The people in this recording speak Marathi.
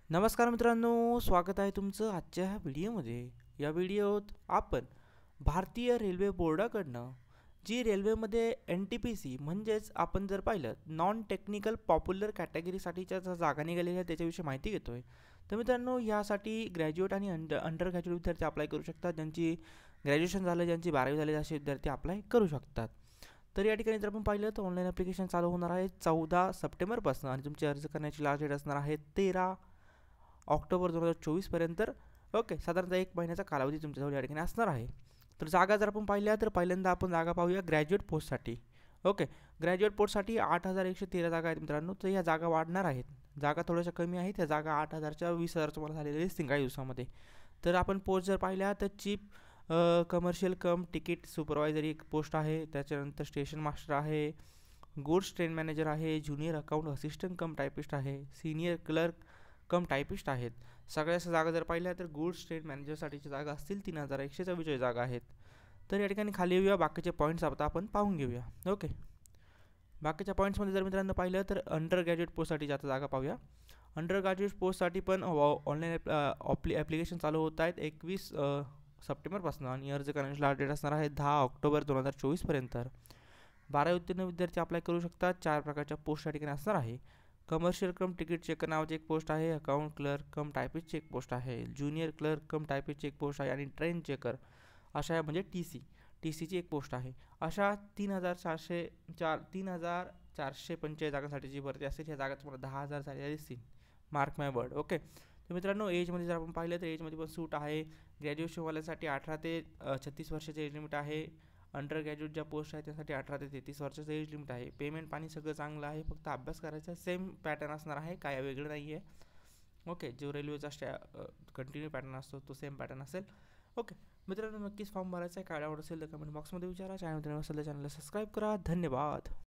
नमस्कार मित्रांनो, स्वागत आहे तुमचं आजच्या ह्या व्हिडिओमध्ये. या व्हिडिओत आपण भारतीय रेल्वे बोर्डाकडनं जी रेल्वेमध्ये NTPC म्हणजेच आपण जर पाहिलं नॉन टेक्निकल पॉप्युलर कॅटेगरीसाठीच्या ज्या जागा निघालेल्या आहेत त्याच्याविषयी माहिती घेतोय. तर मित्रांनो, यासाठी ग्रॅज्युएट आणि अंडर ग्रॅज्युएट विद्यार्थी अप्लाय करू शकतात. ज्यांची ग्रॅज्युएशन झालं, ज्यांची 12वी झाली असे विद्यार्थी अप्लाय करू शकतात. तर या ठिकाणी जर आपण पाहिलं तर ऑनलाईन ॲप्लिकेशन चालू होणार आहे 14 सप्टेंबरपासून आणि तुमचे अर्ज करण्याची लास्ट डेट असणार आहे 13 ऑक्टोबर 2024पर्यंत. ओके, साधारणतः 1 महिन्याचा कालावधी तुमच्याजवळ या ठिकाणी असणार आहे. तर जागा जर आपण पाहिल्या तर पहिल्यांदा आपण जागा पाहूया ग्रॅज्युएट पोस्टसाठी. ओके, ग्रॅज्युएट पोस्टसाठी 8113 जागा आहेत मित्रांनो. तर ह्या जागा वाढणार आहेत. जागा थोड्याशा कमी आहेत. ह्या जागा 8000च्या 20,000 तुम्हाला झालेल्या दिसतील काही दिवसामध्ये. तर आपण पोस्ट जर पाहिल्या तर चीफ कमर्शियल कम तिकीट सुपरवायझरी एक पोस्ट आहे. त्याच्यानंतर स्टेशन मास्टर आहे, गुड्स ट्रेन मॅनेजर आहे, ज्युनियर अकाउंट असिस्टंट कम टायपिस्ट आहे, सिनियर क्लर्क कम टायपिस्ट आहेत. सगळ्या जागा जर पाहिल्या तर गुड्स ट्रेन मॅनेजरसाठीच्या जागा असतील 3144 जागा आहेत. तर या ठिकाणी खाली येऊया, बाकीचे पॉईंट्स आता आपण पाहून घेऊया. ओके, बाकीच्या पॉईंट्समध्ये जर मित्रांनो पाहिलं तर अंडर ग्रॅज्युएट पोस्टसाठी जाता जागा पाहूया. अंडर ग्रॅज्युएट पोस्टसाठी पण ऑनलाईन ॲप्लिकेशन चालू होत आहेत 21 सप्टेंबरपासून आणि अर्ज करण्याची लास्ट डेट असणार आहे 10 ऑक्टोबर 2024पर्यंत. 12वी उत्तीर्ण विद्यार्थी अप्लाय करू शकतात. 4 प्रकारच्या पोस्ट या ठिकाणी असणार आहे. कमर्शियल कम तिकीट चेकर नावाची एक पोस्ट आहे, अकाउंट क्लर्क कम टायपिस्टची एक पोस्ट आहे, ज्युनियर क्लर्क कम टायपिस्टची एक पोस्ट आहे आणि ट्रेन चेकर अशा म्हणजे टी सीची एक पोस्ट आहे. अशा 3445 जागांसाठीची भरती असेल. ह्या जागा तुम्हाला 10,000 झालेल्या दिसतील. मार्क माय वर्ड. ओके, तर मित्रांनो, एजमध्ये जर आपण पाहिलं तर एजमध्ये पण सूट आहे. ग्रॅज्युएशनवाल्यासाठी 18 ते 36 वर्षाचे एज लिमिट आहे. अंडर ग्रॅज्युएट ज्या पोस्ट आहे त्यासाठी 18 ते 33 वर्षाचं एज लिमिट आहे. पेमेंट पाणी सगळं चांगलं आहे. फक्त अभ्यास करायचा सेम पॅटर्न असणार आहे, काय वेगळं नाही आहे. ओके, जो रेल्वेचा कंटिन्यू पॅटर्न असतो तो सेम पॅटर्न असेल. ओके मित्रांनो, नक्कीच फॉर्म भरायचा आहे. काय आवड असेल तर कमेंट बॉक्समध्ये विचारा. चॅनल नसेल तर चॅनलला सबस्क्राईब करा. धन्यवाद.